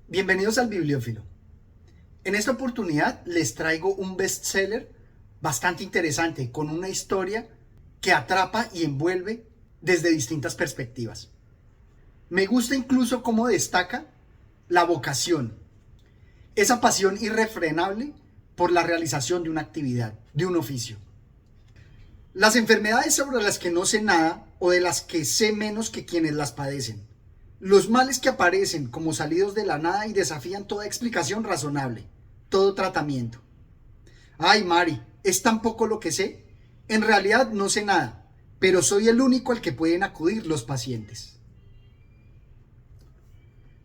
Bienvenidos al Bibliófilo. En esta oportunidad les traigo un bestseller bastante interesante con una historia que atrapa y envuelve desde distintas perspectivas. Me gusta incluso cómo destaca la vocación, esa pasión irrefrenable por la realización de una actividad, de un oficio. Las enfermedades sobre las que no sé nada o de las que sé menos que quienes las padecen. Los males que aparecen como salidos de la nada y desafían toda explicación razonable, todo tratamiento. Ay, Mari, ¿es tan poco lo que sé? En realidad no sé nada, pero soy el único al que pueden acudir los pacientes.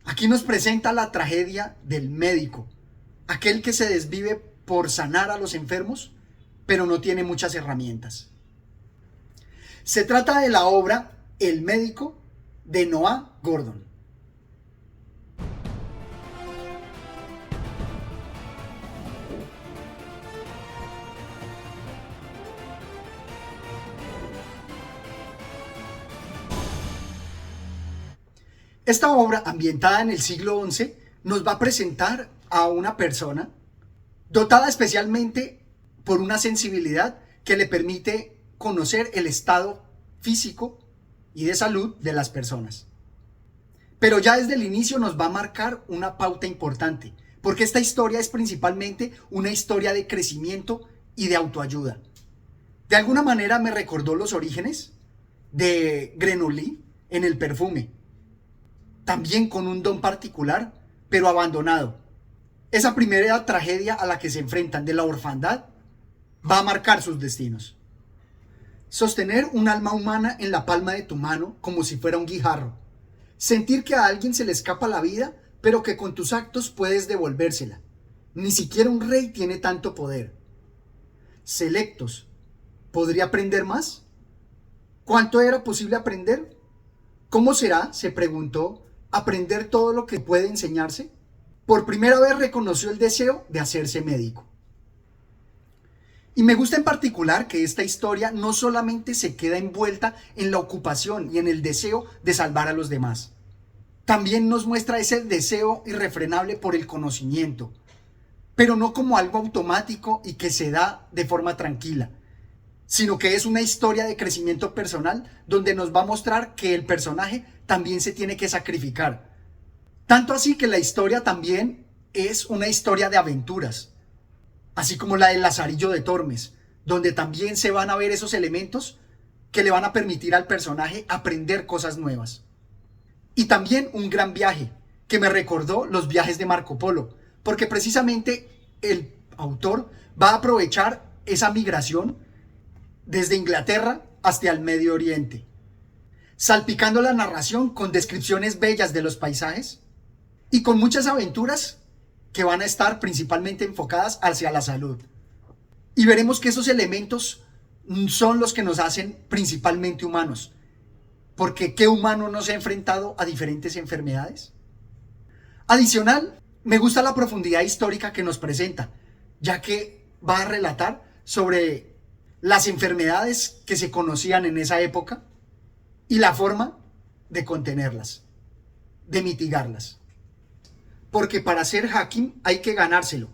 Aquí nos presenta la tragedia del médico, aquel que se desvive por sanar a los enfermos, pero no tiene muchas herramientas. Se trata de la obra El médico de Noah Gordon. Esta obra, ambientada en el siglo XI, nos va a presentar a una persona dotada especialmente por una sensibilidad que le permite conocer el estado físico y de salud de las personas. Pero ya desde el inicio nos va a marcar una pauta importante, porque esta historia es principalmente una historia de crecimiento y de autoayuda. De alguna manera me recordó los orígenes de Grenouille en el perfume, también con un don particular, pero abandonado. Esa primera tragedia a la que se enfrentan de la orfandad va a marcar sus destinos. Sostener un alma humana en la palma de tu mano como si fuera un guijarro. Sentir que a alguien se le escapa la vida, pero que con tus actos puedes devolvérsela. Ni siquiera un rey tiene tanto poder. Selectos. ¿Podría aprender más? ¿Cuánto era posible aprender? ¿Cómo será, se preguntó, aprender todo lo que puede enseñarse? Por primera vez reconoció el deseo de hacerse médico. Y me gusta en particular que esta historia no solamente se queda envuelta en la ocupación y en el deseo de salvar a los demás. También nos muestra ese deseo irrefrenable por el conocimiento, pero no como algo automático y que se da de forma tranquila, sino que es una historia de crecimiento personal donde nos va a mostrar que el personaje también se tiene que sacrificar. Tanto así que la historia también es una historia de aventuras, así como la del Lazarillo de Tormes, donde también se van a ver esos elementos que le van a permitir al personaje aprender cosas nuevas. Y también un gran viaje, que me recordó los viajes de Marco Polo, porque precisamente el autor va a aprovechar esa migración desde Inglaterra hasta el Medio Oriente, salpicando la narración con descripciones bellas de los paisajes y con muchas aventuras que van a estar principalmente enfocadas hacia la salud. Y veremos que esos elementos son los que nos hacen principalmente humanos, porque ¿qué humano no se ha enfrentado a diferentes enfermedades? Adicional, me gusta la profundidad histórica que nos presenta, ya que va a relatar sobre las enfermedades que se conocían en esa época y la forma de contenerlas, de mitigarlas. Porque para ser Hakim hay que ganárselo.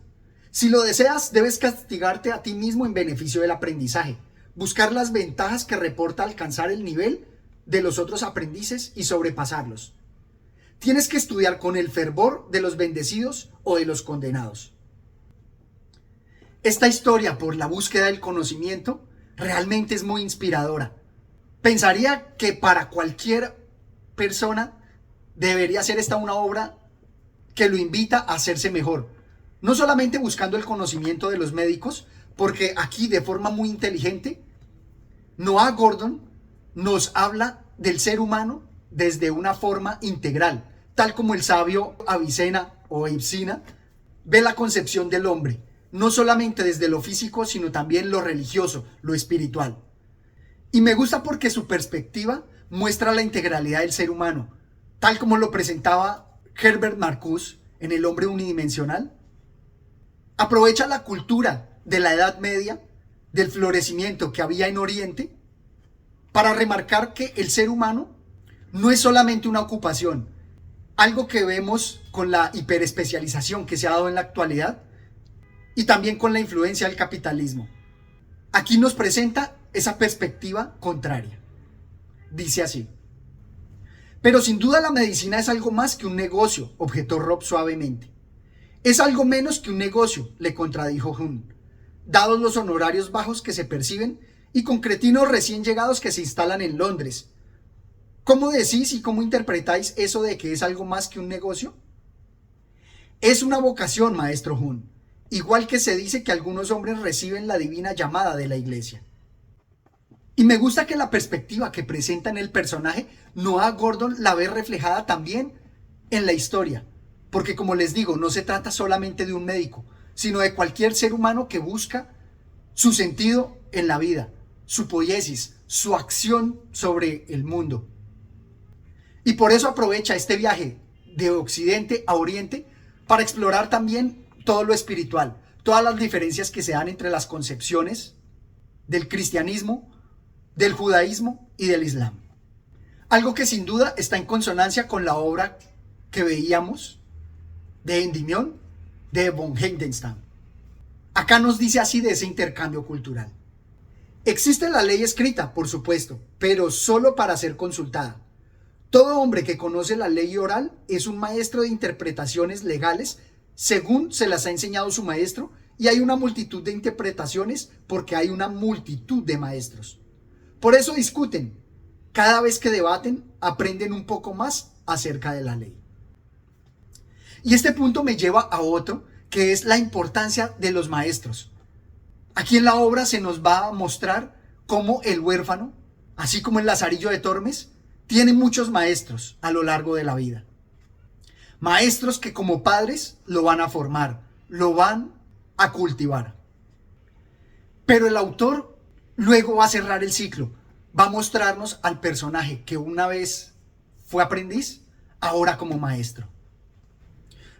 Si lo deseas, debes castigarte a ti mismo en beneficio del aprendizaje, buscar las ventajas que reporta alcanzar el nivel de los otros aprendices y sobrepasarlos. Tienes que estudiar con el fervor de los bendecidos o de los condenados. Esta historia por la búsqueda del conocimiento realmente es muy inspiradora. Pensaría que para cualquier persona debería ser esta una obra que lo invita a hacerse mejor, no solamente buscando el conocimiento de los médicos, porque aquí de forma muy inteligente Noah Gordon nos habla del ser humano desde una forma integral, tal como el sabio Avicena o Ibsina ve la concepción del hombre, no solamente desde lo físico, sino también lo religioso, lo espiritual. Y me gusta porque su perspectiva muestra la integralidad del ser humano, tal como lo presentaba Herbert Marcuse en El hombre unidimensional. Aprovecha la cultura de la Edad Media, del florecimiento que había en Oriente, para remarcar que el ser humano no es solamente una ocupación, algo que vemos con la hiperespecialización que se ha dado en la actualidad y también con la influencia del capitalismo. Aquí nos presenta esa perspectiva contraria. Dice así: pero sin duda la medicina es algo más que un negocio, objetó Rob suavemente. Es algo menos que un negocio, le contradijo Hun, dados los honorarios bajos que se perciben y con cretinos recién llegados que se instalan en Londres. ¿Cómo decís y cómo interpretáis eso de que es algo más que un negocio? Es una vocación, maestro Hun, igual que se dice que algunos hombres reciben la divina llamada de la iglesia. Y me gusta que la perspectiva que presenta en el personaje Noah Gordon la ve reflejada también en la historia, porque como les digo, no se trata solamente de un médico, sino de cualquier ser humano que busca su sentido en la vida, su poiesis, su acción sobre el mundo. Y por eso aprovecha este viaje de Occidente a Oriente para explorar también todo lo espiritual, todas las diferencias que se dan entre las concepciones del cristianismo, del judaísmo y del islam. Algo que sin duda está en consonancia con la obra que veíamos de Endymion, de von Heidenstam. Acá nos dice así de ese intercambio cultural. Existe la ley escrita, por supuesto, pero solo para ser consultada. Todo hombre que conoce la ley oral es un maestro de interpretaciones legales según se las ha enseñado su maestro, y hay una multitud de interpretaciones porque hay una multitud de maestros. Por eso discuten. Cada vez que debaten, aprenden un poco más acerca de la ley. Y este punto me lleva a otro, que es la importancia de los maestros. Aquí en la obra se nos va a mostrar cómo el huérfano, así como el Lazarillo de Tormes, tiene muchos maestros a lo largo de la vida. Maestros que como padres lo van a formar, lo van a cultivar. Pero el autor luego va a cerrar el ciclo, va a mostrarnos al personaje que una vez fue aprendiz, ahora como maestro.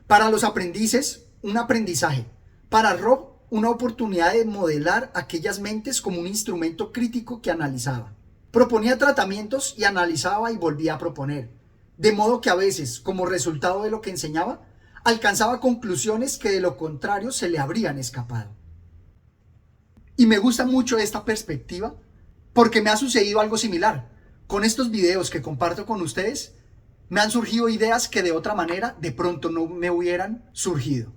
Para los aprendices, un aprendizaje. Para Rob, una oportunidad de modelar aquellas mentes como un instrumento crítico que analizaba. Proponía tratamientos y analizaba y volvía a proponer. De modo que a veces, como resultado de lo que enseñaba, alcanzaba conclusiones que de lo contrario se le habrían escapado. Y me gusta mucho esta perspectiva porque me ha sucedido algo similar. Con estos videos que comparto con ustedes, me han surgido ideas que de otra manera de pronto no me hubieran surgido.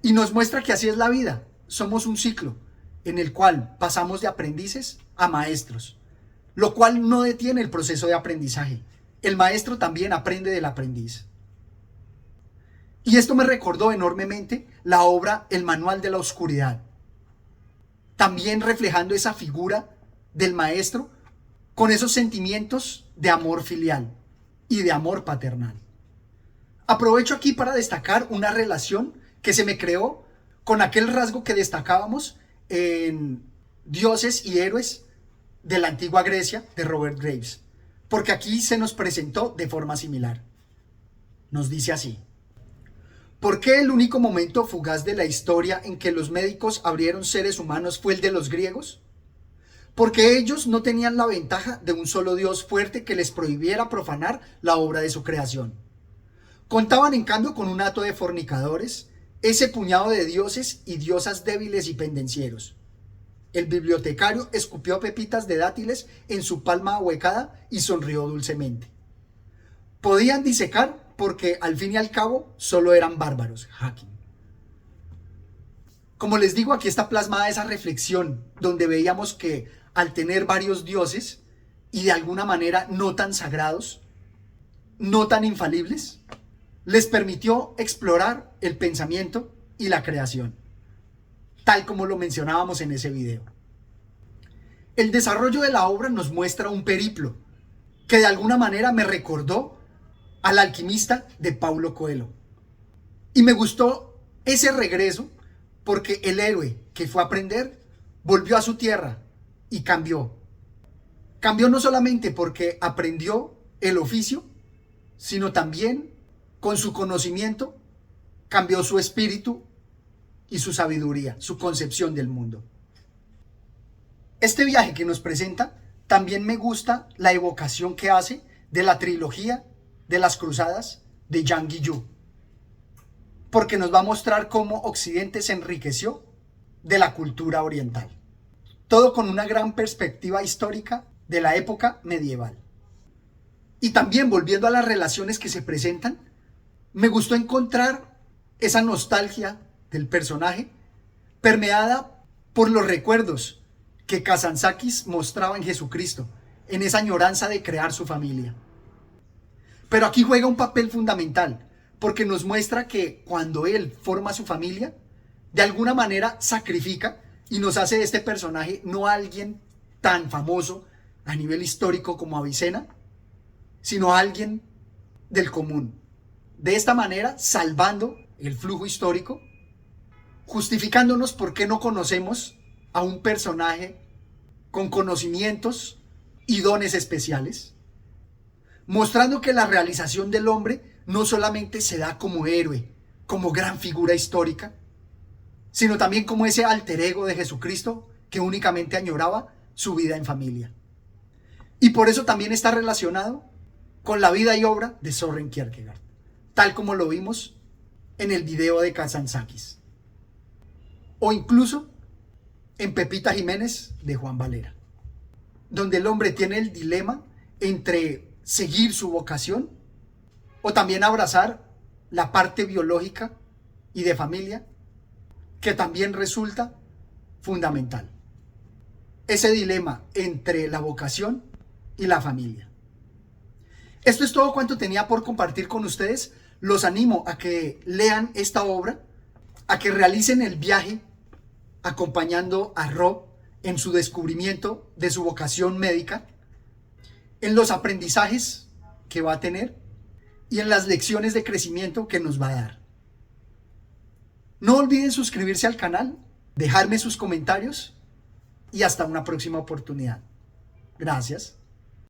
Y nos muestra que así es la vida. Somos un ciclo en el cual pasamos de aprendices a maestros, lo cual no detiene el proceso de aprendizaje. El maestro también aprende del aprendiz. Y esto me recordó enormemente la obra El Manual de la Oscuridad, también reflejando esa figura del maestro con esos sentimientos de amor filial y de amor paternal. Aprovecho aquí para destacar una relación que se me creó con aquel rasgo que destacábamos en Dioses y Héroes de la antigua Grecia de Robert Graves, porque aquí se nos presentó de forma similar. Nos dice así: ¿por qué el único momento fugaz de la historia en que los médicos abrieron seres humanos fue el de los griegos? Porque ellos no tenían la ventaja de un solo Dios fuerte que les prohibiera profanar la obra de su creación. Contaban en cambio con un hato de fornicadores, ese puñado de dioses y diosas débiles y pendencieros. El bibliotecario escupió pepitas de dátiles en su palma ahuecada y sonrió dulcemente. Podían disecar porque al fin y al cabo solo eran bárbaros. Hacking. Como les digo, aquí está plasmada esa reflexión donde veíamos que al tener varios dioses y de alguna manera no tan sagrados, no tan infalibles, les permitió explorar el pensamiento y la creación, tal como lo mencionábamos en ese video. El desarrollo de la obra nos muestra un periplo que de alguna manera me recordó al alquimista de Paulo Coelho. Y me gustó ese regreso porque el héroe que fue a aprender volvió a su tierra y cambió. Cambió no solamente porque aprendió el oficio, sino también con su conocimiento cambió su espíritu y su sabiduría, su concepción del mundo. Este viaje que nos presenta, también me gusta la evocación que hace de la trilogía de las cruzadas de Yang Guillou, porque nos va a mostrar cómo Occidente se enriqueció de la cultura oriental. Todo con una gran perspectiva histórica de la época medieval. Y también, volviendo a las relaciones que se presentan, me gustó encontrar esa nostalgia del personaje permeada por los recuerdos que Kazantzakis mostraba en Jesucristo, en esa añoranza de crear su familia. Pero aquí juega un papel fundamental, porque nos muestra que cuando él forma su familia, de alguna manera sacrifica y nos hace de este personaje no alguien tan famoso a nivel histórico como Avicena, sino alguien del común. De esta manera, salvando el flujo histórico, justificándonos por qué no conocemos a un personaje con conocimientos y dones especiales, mostrando que la realización del hombre no solamente se da como héroe, como gran figura histórica, sino también como ese alter ego de Jesucristo que únicamente añoraba su vida en familia. Y por eso también está relacionado con la vida y obra de Søren Kierkegaard, tal como lo vimos en el video de Kazantzakis, o incluso en Pepita Jiménez de Juan Valera, donde el hombre tiene el dilema entre seguir su vocación o también abrazar la parte biológica y de familia que también resulta fundamental. Ese dilema entre la vocación y la familia. Esto es todo cuanto tenía por compartir con ustedes. Los animo a que lean esta obra, a que realicen el viaje acompañando a Rob en su descubrimiento de su vocación médica, en los aprendizajes que va a tener y en las lecciones de crecimiento que nos va a dar. No olviden suscribirse al canal, dejarme sus comentarios y hasta una próxima oportunidad. Gracias.